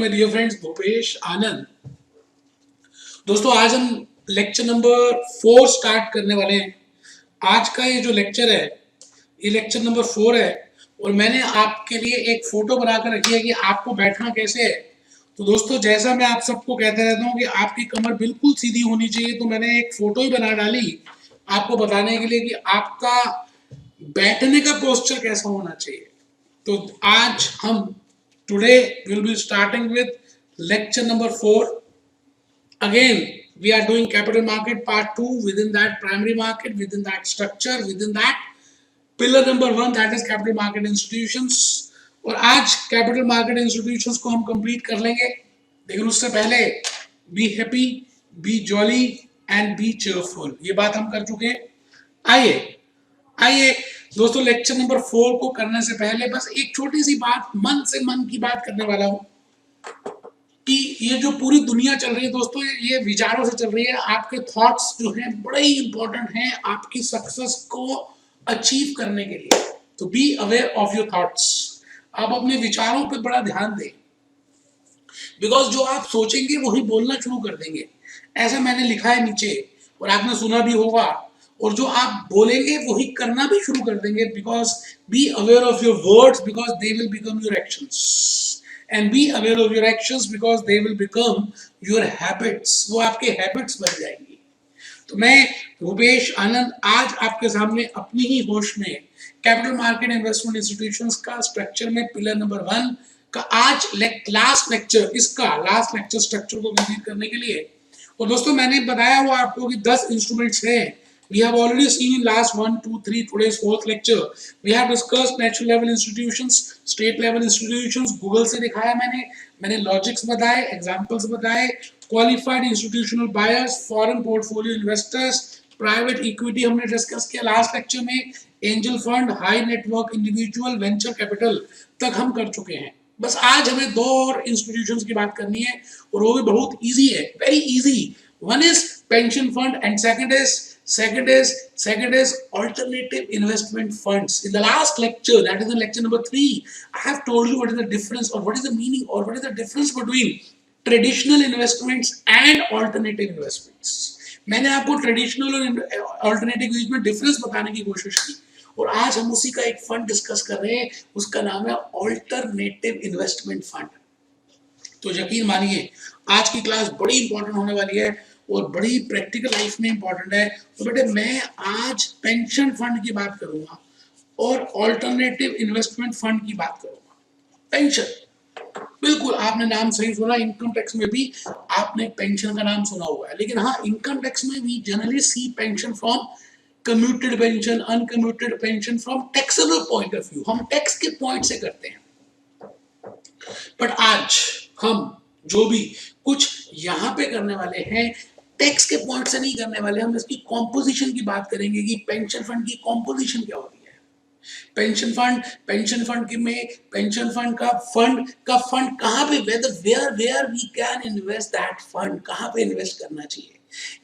My dear friends, Bhupesh आनंद। दोस्तों, आज हम लेक्चर नंबर 4 स्टार्ट करने वाले हैं। आज का ये जो लेक्चर है, ये लेक्चर नंबर 4 है और मैंने आपके लिए एक फोटो बनाकर रखी है कि आपको बैठना कैसे है। तो दोस्तों, जैसा मैं आप सबको कहते रहता हूँ कि आपकी कमर बिल्कुल सीधी होनी चाहिए, तो मैंने एक फोटो ही बना डाली आपको बताने के लिए कि आपका बैठने का पोस्चर कैसा होना चाहिए। तो आज हम today will be starting with lecture number 4. Again, we are doing capital market part 2. Within that, primary market, within that, structure, within that, pillar number 1, that is capital market institutions. और आज capital market institutions को हम complete कर लेंगे, लेकिन उससे पहले be happy, be jolly and be cheerful, ये बात हम कर चुके हैं। आइए दोस्तों, लेक्चर नंबर 4 को करने से पहले बस एक छोटी सी बात, मन से मन की बात करने वाला हूं कि ये जो पूरी दुनिया चल रही है दोस्तों, ये विचारों से चल रही है। आपके थॉट्स जो हैं बड़े ही इंपॉर्टेंट हैं आपकी सक्सेस को अचीव करने के लिए। तो be aware of your thoughts. आप अपने विचारों पे बड़ा ध्यान दें, बिकॉज जो आप सोचेंगे वही बोलना शुरू कर देंगे। ऐसा मैंने लिखा है नीचे और आपने सुना भी होगा। और जो आप बोलेंगे वही करना भी शुरू कर देंगे, because be aware of your words because they will become your actions, and be aware of your actions because they will become your habits. वो आपके हैबिट्स बन जाएंगी। तो मैं भूपेश आनंद आज आपके सामने अपनी ही होश में कैपिटल मार्केट इन्वेस्टमेंट इंस्टीट्यूशंस का स्ट्रक्चर में पिलर नंबर 1 का आज लास्ट लेक्चर, इसका लास्ट लेक्चर स्ट्रक्चर को कंप्लीट करने के लिए। और दोस्तों, मैंने बताया हुआ आपको कि 10 इंस्ट्रूमेंट्स हैं। We have already seen in last 1, 2, 3 today's 4th lecture. We have discussed national level institutions, state level institutions. Google से दिखाया मैंने लॉजिक्स बताए, एग्जांपल्स बताए, qualified institutional buyers, foreign portfolio investors, private equity हमने डिस्कस किया last lecture में, angel fund, high network individual, venture capital तक हम कर चुके हैं। बस आज हमें 2 और इंस्टीट्यूशंस की बात करनी है और वो भी बहुत इजी है, very easy. One is pension fund and second is alternative investment funds. In the last lecture, that is in lecture number 3, I have told you what is the difference or what is the meaning or what is the difference between traditional investments and alternative investments. मैंने आपको traditional और alternative में difference बताने की कोशिश की और आज हम उसी का एक फंड डिस्कस कर रहे हैं। उसका नाम है ऑल्टरनेटिव इन्वेस्टमेंट फंड। तो यकीन मानिए आज की क्लास बड़ी इंपॉर्टेंट होने वाली है और बड़ी प्रैक्टिकल लाइफ में इंपॉर्टेंट है। तो बेटे, मैं आज पेंशन फंड की बात करूंगा और ऑल्टरनेटिव इन्वेस्टमेंट फंड की बात करूंगा। पेंशन, बिल्कुल आपने नाम सही सुना। इनकम टैक्स में भी आपने पेंशन का नाम सुना हुआ है, लेकिन हाँ, इनकम टैक्स में भी generally see pension from commuted pension, uncommuted pension from taxable point of view. हम टैक्स के पॉइंट से करते हैं, बट आज हम जो भी कुछ यहाँ पे करने वाले हैं टैक्स के पॉइंट से नहीं करने वाले। हम इसकी कॉम्पोजिशन की बात करेंगे कि पेंशन फंड की कॉम्पोजिशन क्या होती है। पेंशन फंड का फंड कहाँ पे, where we can invest that fund, कहाँ पे इन्वेस्ट करना चाहिए।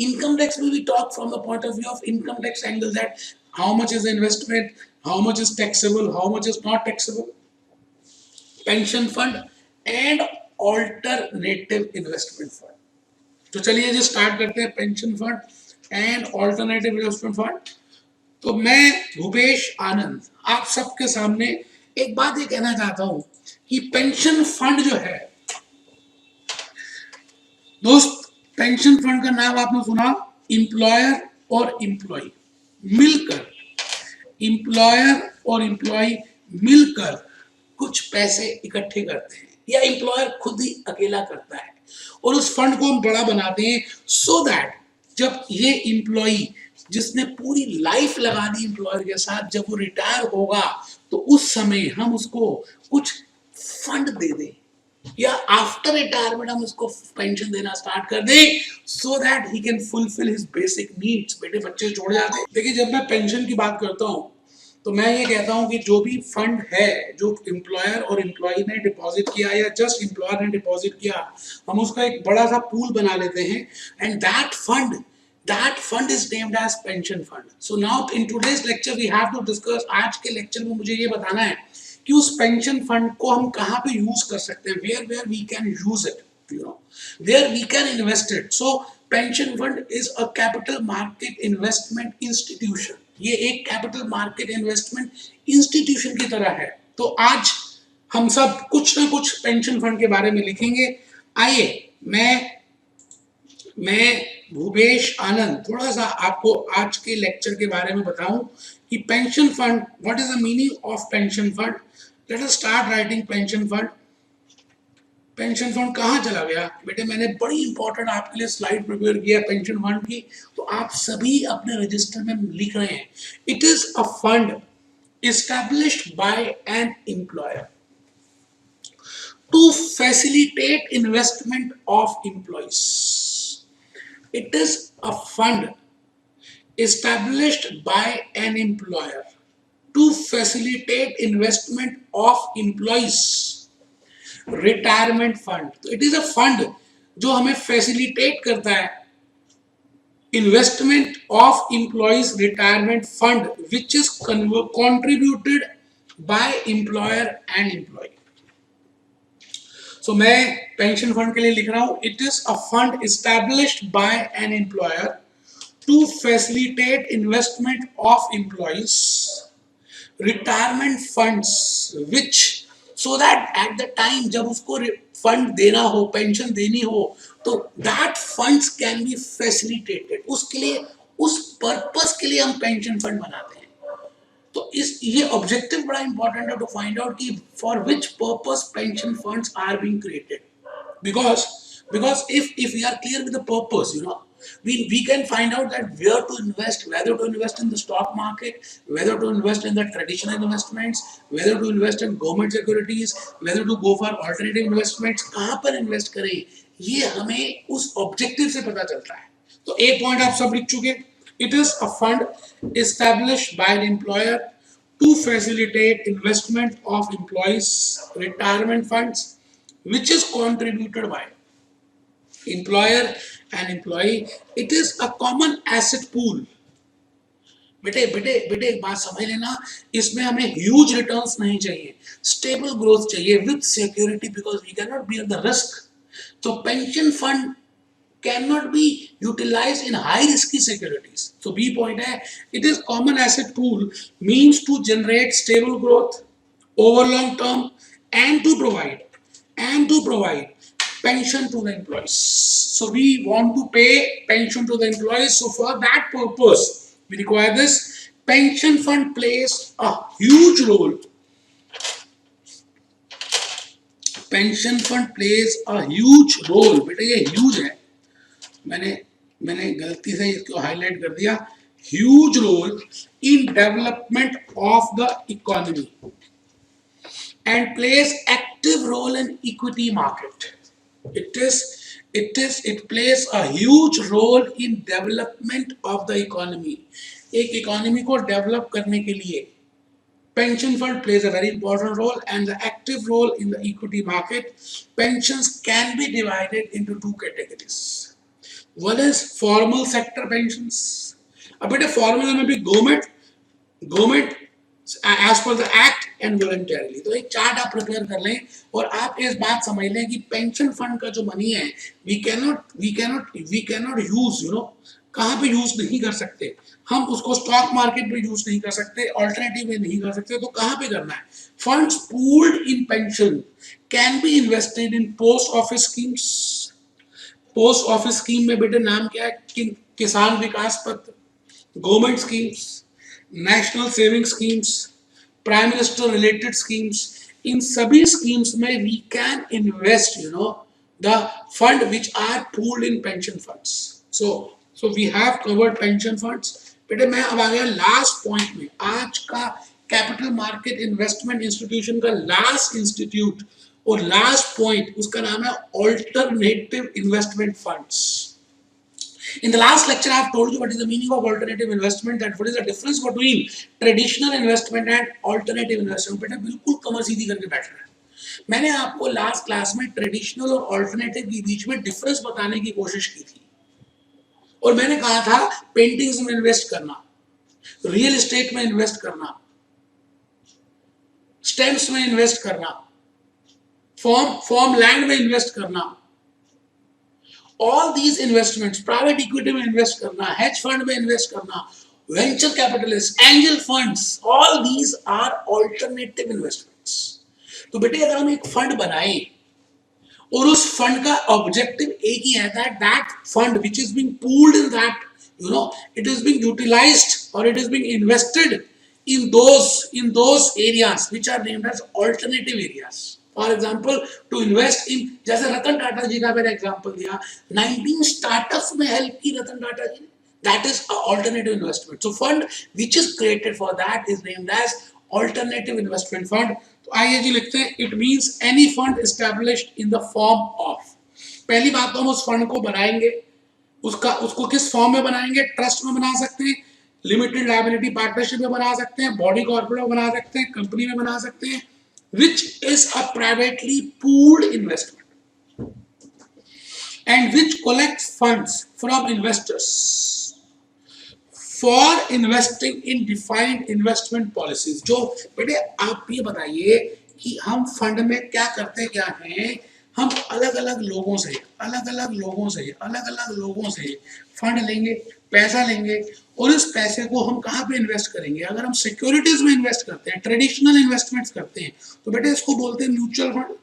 इनकम टैक्स में भी talk from the point of view of income tax angle, that how much is investment, how much is taxable, how much is not taxable. Pension fund and alternative investment fund. तो चलिए जी start करते हैं pension fund and alternative investment fund. तो मैं भूपेश आनंद आप सबके सामने एक बात ये कहना चाहता हूं कि पेंशन फंड जो है दोस्त, पेंशन फंड का नाम आपने सुना, एम्प्लॉयर और एम्प्लॉय मिलकर, एम्प्लॉयर और एम्प्लॉय मिलकर कुछ पैसे इकट्ठे करते हैं, या एम्प्लॉयर खुद ही अकेला करता है और उस फंड को हम बड़ा बनाते हैं, सो दैट जब ये एम्प्लॉई जिसने पूरी लाइफ लगा दी एम्प्लॉयर के साथ, जब वो रिटायर होगा तो उस समय हम उसको कुछ फंड दे दें, या आफ्टर रिटायरमेंट हम उसको पेंशन देना स्टार्ट कर दें, so that he can fulfil his basic needs. बेटे, बच्चे छोड़ जाते हैं। देखिए, जब मैं पेंशन की बात करता हूँ तो मैं ये कहता हूं कि जो भी फंड है जो एम्प्लॉयर और एम्प्लॉय ने डिपॉजिट किया या जस्ट एम्प्लॉयर ने डिपॉजिट किया, हम उसका एक बड़ा सा पूल बना लेते हैं and that fund is named as pension fund. So now in today's lecture we have to discuss, आज के लेक्चर में मुझे ये बताना है कि उस पेंशन फंड को हम कहाँ पे यूज कर सकते हैं, where where we can use it, you know, where we can invest it. So pension fund is a capital market investment institution. ये एक कैपिटल मार्केट इन्वेस्टमेंट इंस्टीट्यूशन की तरह है. तो आज हम सब कुछ ना कुछ पेंशन फंड के बारे में लिखेंगे. आइए मैं भूपेश आनंद थोड़ा सा आपको आज के लेक्चर के बारे में बताऊं कि pension fund, what is the meaning of pension fund. Let us start writing pension fund. Pension fund कहाँ चला गया बेटे? मैंने बड़ी इंपॉर्टेंट आपके लिए स्लाइड प्रिपेयर किया पेंशन फंड की, तो आप सभी अपने रजिस्टर में लिख रहे हैं. It is a fund established by an employer to facilitate investment of employees. It is a fund established by an employer to facilitate investment of employees. Retirement fund, तो it is a fund जो हमें facilitate करता है investment of employees retirement fund which is contributed by employer and employee. So मैं pension fund के लिए लिख रहा हूँ, it is a fund established by an employer to facilitate investment of employees retirement funds which, so that at the time जब उसको fund देना हो, पेंशन देनी हो, तो that funds can be facilitated. उसके लिए, उस पर्पस के लिए हम पेंशन फंड बनाते हैं. तो इस ये ऑब्जेक्टिव बड़ा इंपॉर्टेंट है टू फाइंड आउट कि for which purpose pension funds are being created. because if we are clear with the purpose, you know, we can find out that where to invest, whether to invest in the stock market, whether to invest in the traditional investments, whether to invest in government securities, whether to go for alternative investments, कहाँ पर invest करें, ये हमें उस objective से पता चलता है. तो एक point आप सब लिख चुके. It is a fund established by an employer to facilitate investment of employees retirement funds which is contributed by employer and employee. It is a common asset pool. बेटे बेटे बेटे एक बात समझ लेना, इसमें हमें ह्यूज रिटर्न्स नहीं चाहिए, स्टेबल ग्रोथ चाहिए with security, because we can not bear the risk. तो pension fund cannot be utilized in high risky securities. So B point है, it is common asset pool means to generate stable growth over long term and to provide pension to the employees. So we want to pay pension to the employees. So for that purpose, we require this. Pension fund plays a huge role. Pension fund plays a huge role. बेटा ये huge है, मैंने गलती से इसको highlight कर दिया. Huge role in development of the economy and plays active role in equity market. it plays a huge role in development of the economy. एक इकोनॉमी को डेवलप करने के लिए pension fund plays a very important role, and the active role in the equity market. Pensions can be divided into two categories. One is formal sector pensions. अब बेटे formal में भी government as per the act and voluntarily. तो एक chart आप prepare कर लें और आप इस बात समझ लें कि पेंशन फंड का जो मनी है we cannot use, you know, कहाँ पे यूज नहीं कर सकते हम उसको, स्टॉक मार्केट में यूज नहीं कर सकते, ऑल्टरनेटिव में नहीं कर सकते. तो कहाँ पे करना है? Funds pooled in pension can be invested in post office schemes. Post office scheme में बेटे नाम क्या है? Kisan Vikas Patra, government schemes, national saving schemes, prime minister related schemes. इन सभी स्कीम्स में we can invest, you know, the fund which are pooled in pension funds. So we have covered pension funds. बेटे मैं अब आ गया लास्ट पॉइंट में. आज का कैपिटल मार्केट इन्वेस्टमेंट इंस्टीट्यूशन का लास्ट इंस्टीट्यूट और लास्ट पॉइंट, उसका नाम है alternative investment funds. In the last lecture, I have told you what is the meaning of alternative investment, that what is the difference between traditional investment and alternative investment. बेटा बिल्कुल कमर सीधी करके बैठ रहा है. मैंने आपको लास्ट क्लास में traditional और अल्टरनेटिव के बीच में डिफरेंस बताने की कोशिश की थी और मैंने कहा था पेंटिंग्स में इन्वेस्ट करना, रियल एस्टेट में इन्वेस्ट करना, स्टेम्स में इन्वेस्ट करना, फॉर्म लैंड में इन्वेस्ट करना, all these investments, private equity में इन्वेस्ट करना, हेज फंड में इन्वेस्ट करना, venture capitalist, angel funds, all these are alternative investments. तो बेटे अगर हम एक फंड बनाए और उस फंड का ऑब्जेक्टिव एक ही है, that fund which is being pooled in that, you know, it is being utilized or it is being invested in those areas which are named as alternative areas. For example, to invest in, जैसे रतन टाटा जी का मैंने example दिया, 19 startups में help की रतन टाटा जी ने, that is a alternative investment. So fund which is created for that is named as alternative investment fund. तो आइए जी लिखते हैं, it means any fund established in the form of, पहली बात तो हम उस फंड को बनाएंगे, उसको किस फॉर्म में बनाएंगे, ट्रस्ट में बना सकते हैं, लिमिटेड लायबिलिटी पार्टनरशिप में बना सकते हैं, बॉडी कॉर्पोरेट में बना सकते हैं, कंपनी में बना सकते हैं, which is a privately pooled investment and which collects funds from investors for investing in defined investment policies. जो बेटे आप ये बताइए कि हम फंड में क्या करते क्या हैं, हम अलग अलग लोगों से फंड लेंगे, पैसा लेंगे और इस पैसे को हम कहाँ पे इन्वेस्ट करेंगे। अगर हम सिक्योरिटीज में इन्वेस्ट करते हैं, ट्रेडिशनल इन्वेस्टमेंट्स करते हैं, तो बेटे इसको बोलते हैं म्यूचुअल फंड।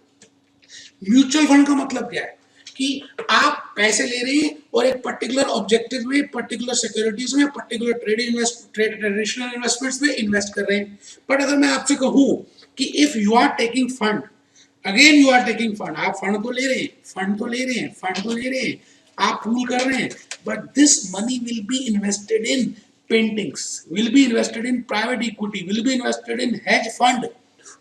म्यूचुअल फंड का मतलब क्या है कि आप पैसे ले रहे हैं और एक पर्टिकुलर ऑब्जेक्टिव में, पर्टिकुलर सिक्योरिटीज में, पर्टिकुलर ट्रेडिशनल इन्वेस्टमेंट्स में इन्वेस्ट कर रहे हैं। बट अगर मैं आपसे कहूँ कि if you are taking fund, again you are taking fund, आप फंड तो ले रहे हैं, आप पूल कर रहे हैं, but this money will be invested in paintings, will be invested in private equity, will be invested in hedge fund,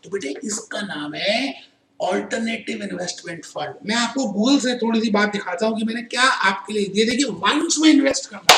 तो बेटे इसका नाम है ऑल्टरनेटिव इन्वेस्टमेंट फंड। मैं आपको गूगल से थोड़ी सी बात दिखाता हूँ कि मैंने क्या आपके लिए दिया। देखिए वाइन्स में इन्वेस्ट करना,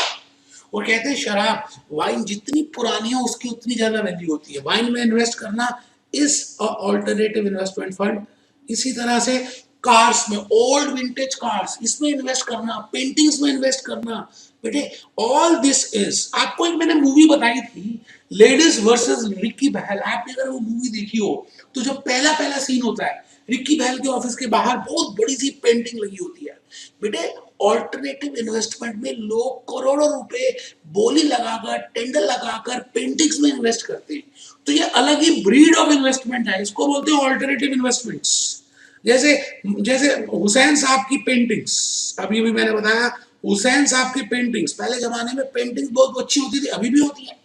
वो कहते हैं शराब, वाइन जितनी पुरानी हो उसकी उतनी ज्यादा वैल्यू होती है, वाइन में इन्वेस्ट करना इज ऑल्टरनेटिव इन्वेस्टमेंट फंड। इसी तरह से कार्स में, ओल्ड विंटेज कार्स, इसमें इन्वेस्ट करना, पेंटिंग्स में इन्वेस्ट करना, बेटे ऑल दिस इज। आपको एक मैंने मूवी बताई थी लेडीज वर्सेस रिक्की बहल, आपने अगर वो मूवी देखी हो तो जो पहला सीन होता है, रिक्की बहल के ऑफिस के बाहर बहुत बड़ी सी पेंटिंग लगी होती है। बेटे ऑल्टरनेटिव इन्वेस्टमेंट में लोग करोड़ों रुपए बोली लगाकर, टेंडर लगाकर पेंटिंग्स में इन्वेस्ट करते हैं, तो ये अलग ही ब्रीड ऑफ इन्वेस्टमेंट है, इसको बोलते हैं ऑल्टरनेटिव इन्वेस्टमेंट्स। जैसे हुसैन साहब की पेंटिंग्स, अभी भी मैंने बताया हुसैन साहब की पेंटिंग्स, पहले जमाने में पेंटिंग्स बहुत अच्छी होती थी, अभी भी होती है,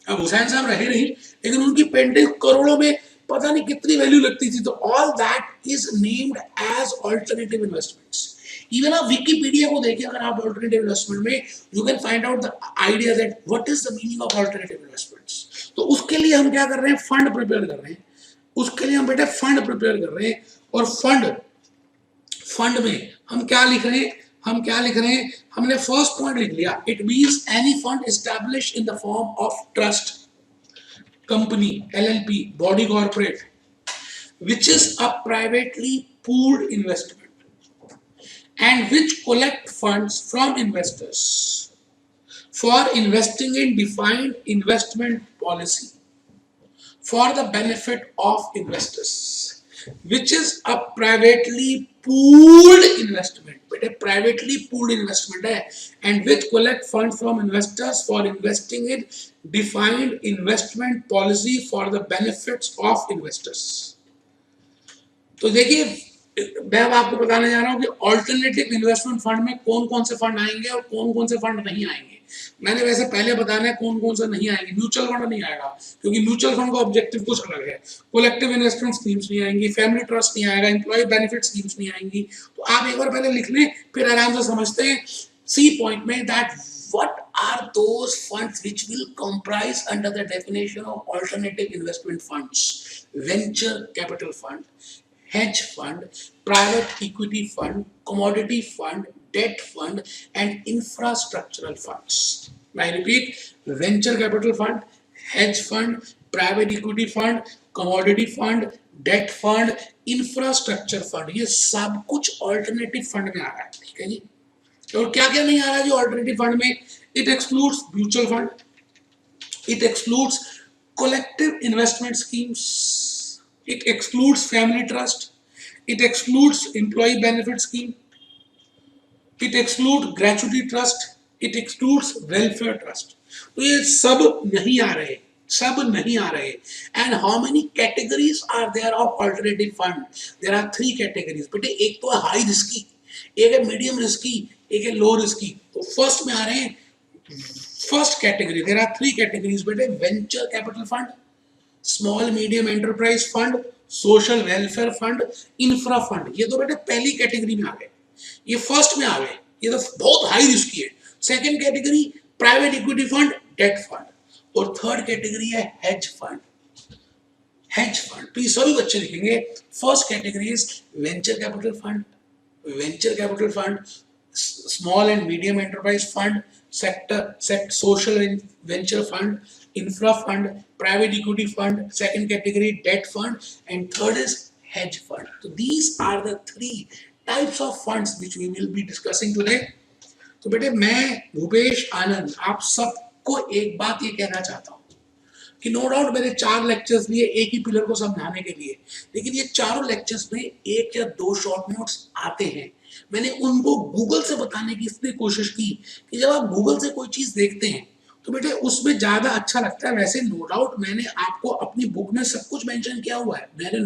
अब हुसैन साहब रहे नहीं, लेकिन उनकी पेंटिंग करोड़ों में पता नहीं कितनी वैल्यू लगती थी, तो all that is named as alternative investments. Even आप विकिपीडिया को देखिए, अगर आप ऑल्टरनेटिव इन्वेस्टमेंट में, you can find out the idea that what is the meaning of alternative investments. तो उसके लिए हम क्या कर रहे हैं, फंड प्रिपेयर कर रहे हैं, उसके लिए हम बेटा फंड प्रिपेयर कर रहे हैं, और फंड में हम क्या लिख रहे हैं, हमने फर्स्ट पॉइंट लिख लिया, it means any fund established in the form of trust, company, LLP, body corporate, which is a privately pooled investment and which collect funds from investors for investing in defined investment policy for the benefit of investors, which is a privately pooled investment, but a privately pooled investment है, and which collect funds from investors for investing in defined investment policy for the benefits of investors। तो देखिए मैं आपको बताने जा रहा हूँ कि ऑल्टरनेटिव इन्वेस्टमेंट फंड में कौन कौन से फंड आएंगे और कौन कौन से फंड नहीं आएंगे। मैंने वैसे पहले बताना है कौन कौन से नहीं आएंगे। म्यूचुअल फंड नहीं आएगा क्योंकि म्यूचुअल फंड का ऑब्जेक्टिव कुछ अलग है। कलेक्टिव इन्वेस्टमेंट स्कीम्स नहीं आएंगी, फैमिली ट्रस्ट नहीं आएगा, एम्प्लॉय बेनिफिट स्कीम्स नहीं आएंगी। तो आप एक बार पहले लिख लें, फिर आराम से समझते हैं सी पॉइंट में that what are those funds which will comprise under the definition of alternative investment funds: venture capital fund, hedge fund, private equity fund, commodity fund, debt fund, and infrastructural funds. I repeat: venture capital fund, hedge fund, private equity fund, commodity fund, debt fund, infrastructure fund, ये सब कुछ alternative fund में आ रहा है। ठीक है जी। और क्या क्या नहीं आ रहा है जो ऑल्टरनेटिव फंड में? It excludes mutual fund, it excludes collective investment schemes, It excludes family trust. It excludes employee benefit scheme. It excludes gratuity trust. It excludes welfare trust. तो ये सब नहीं आ रहे, सब नहीं आ रहे. And how many categories are there of alternative fund? There are 3 categories. बेटे एक तो है हाई रिस्की, एक है मीडियम रिस्की, एक है लो रिस्की. तो फर्स्ट में आ रहे हैं, first category. There are 3 categories बेटे. Venture capital fund, small medium enterprise fund, social welfare fund, infra fund. ये तो बेटे पहली कैटेगरी में आ गए, ये फर्स्ट में आ गए, ये तो बहुत हाई रिस्की है. Second category private equity fund, debt fund. और थर्ड कैटेगरी है हेज फंड. हेज फंड तो ये सभी बच्चे लिखेंगे. First category is venture capital fund, venture capital fund, small and medium enterprise fund, sector social venture fund, infra fund, private equity fund, second category debt fund, and third is hedge fund. So these are the 3 types of funds which we will be discussing today. तो बेटे मैं भूपेश आनंद आप सबको एक बात ये कहना चाहता हूँ कि नो डाउट मेरे 4 लेक्चर्स लिए एक ही पिलर को समझाने के लिए, लेकिन ये चारों लेक्चर्स में 1 या 2 शॉर्ट नोट्स आते हैं. मैंने उनको गूगल से बताने की इसलिए कोशिश की कि जब आप गूगल से कोई चीज देखते हैं तो बेटे उसमें ज्यादा अच्छा लगता है. वैसे नो डाउट मैंने आपको अपनी बुक में सब कुछ मेंशन किया हुआ है, मैंने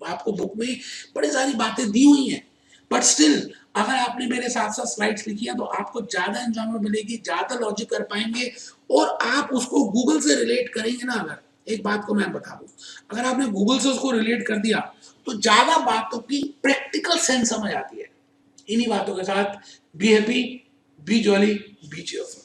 आपको बुक में बड़ी सारी बातें दी हुई हैं, बट स्टिल अगर आपने मेरे साथ साथ स्लाइड्स लिखी है तो आपको ज्यादा एंजॉयमेंट मिलेगी, ज्यादा लॉजिक कर पाएंगे और आप उसको गूगल से रिलेट करेंगे ना. अगर एक बात को मैं बता दूं, अगर आपने गूगल से उसको रिलेट कर दिया तो ज्यादा बातों की प्रैक्टिकल सेंस समझ आती है. इन्हीं बातों के साथ be happy, be jolly, be cheerful.